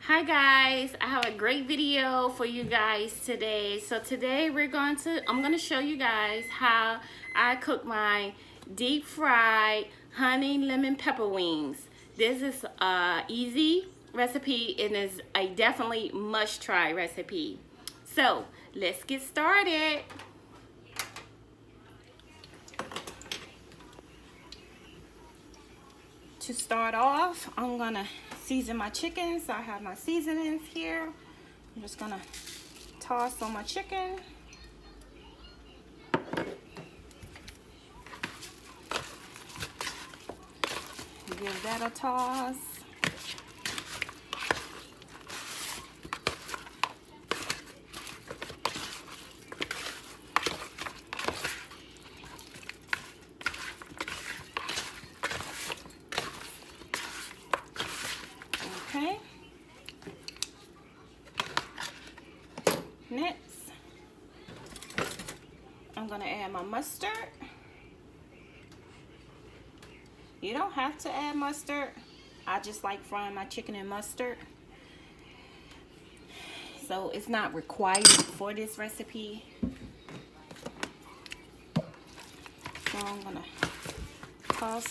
Hi guys, I have a great video for you guys today. So today I'm going to show you guys how I cook my deep fried honey lemon pepper wings. This is a easy recipe and is a definitely must try recipe. So let's get started. To start off, I'm gonna season my chicken. So I have my seasonings here. I'm just gonna toss on my chicken. Give that a toss. Okay. Next, I'm gonna add my mustard. You don't have to add mustard. I just like frying my chicken in mustard. So it's not required for this recipe. So I'm gonna toss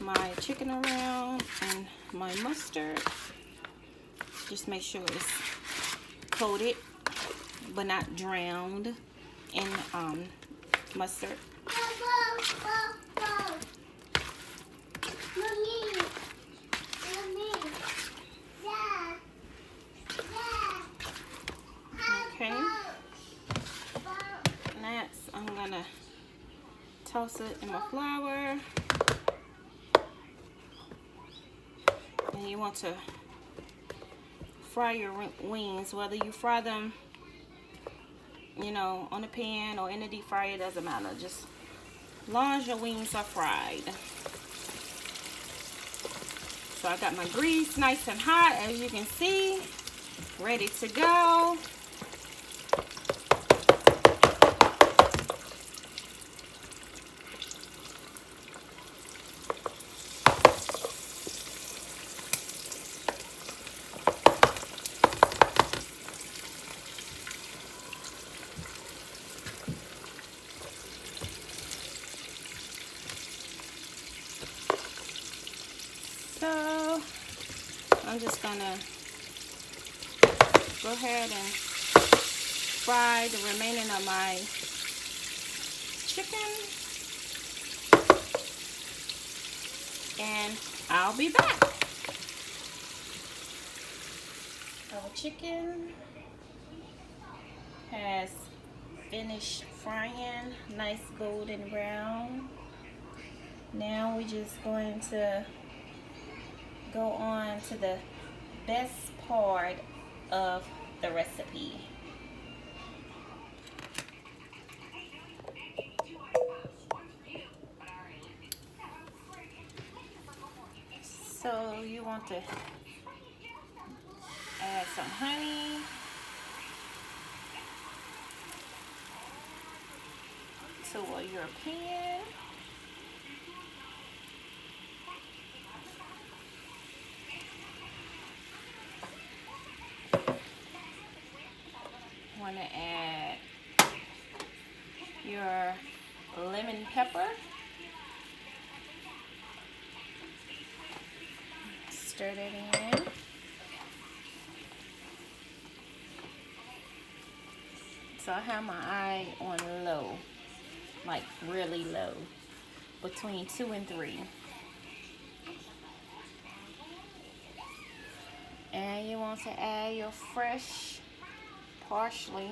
my chicken around and my mustard. Just make sure it's coated but not drowned in mustard. Okay. Next, I'm gonna toss it in my flour. And you want to fry your wings, whether you fry them, you know, on the pan or in the deep fryer, it doesn't matter. Just as long as your wings are fried. So I got my grease nice and hot, as you can see, ready to go. So I'm just gonna go ahead and fry the remaining of my chicken, and I'll be back. Our chicken has finished frying, nice golden brown. Now we're just going to go on to the best part of the recipe. So you want to add some honey, to your pan. Want to add your lemon pepper. Stir that in. So I have my eye on low, like really low, between 2 and 3. And you want to add your fresh parsley.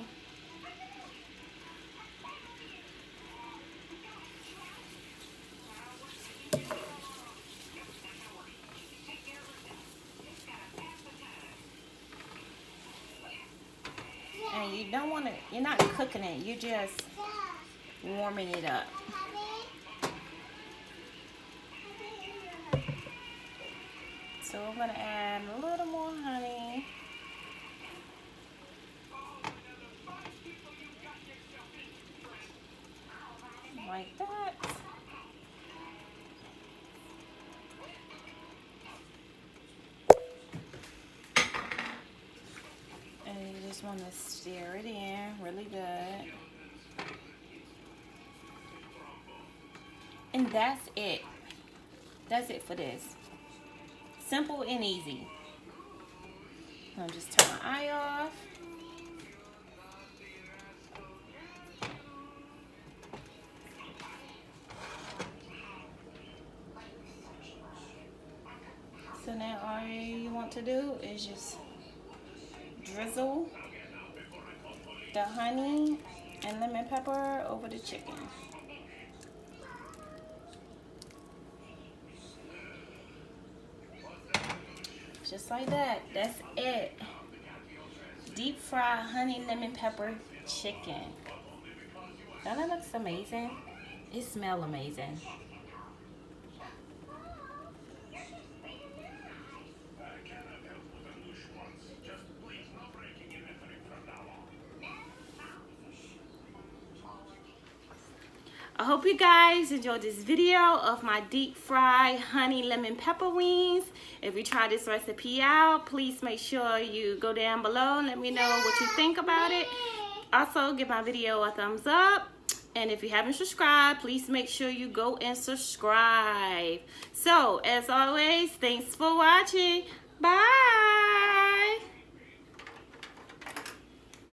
And you don't want to, you're not cooking it, you're just warming it up. So I'm going to add a little more honey. Like that. just want to stir it in really good. And that's it. That's it for this. Simple and easy. I'll just turn my eye off. So now all you want to do is just drizzle the honey and lemon pepper over the chicken. Just like that. That's it. Deep fried honey lemon pepper chicken. Doesn't that looks amazing? It smells amazing. I hope you guys enjoyed this video of my deep fried honey lemon pepper wings. If you try this recipe out, please make sure you go down below and let me know what you think about it. Also, give my video a thumbs up. And if you haven't subscribed, please make sure you go and subscribe. So, as always, thanks for watching. Bye.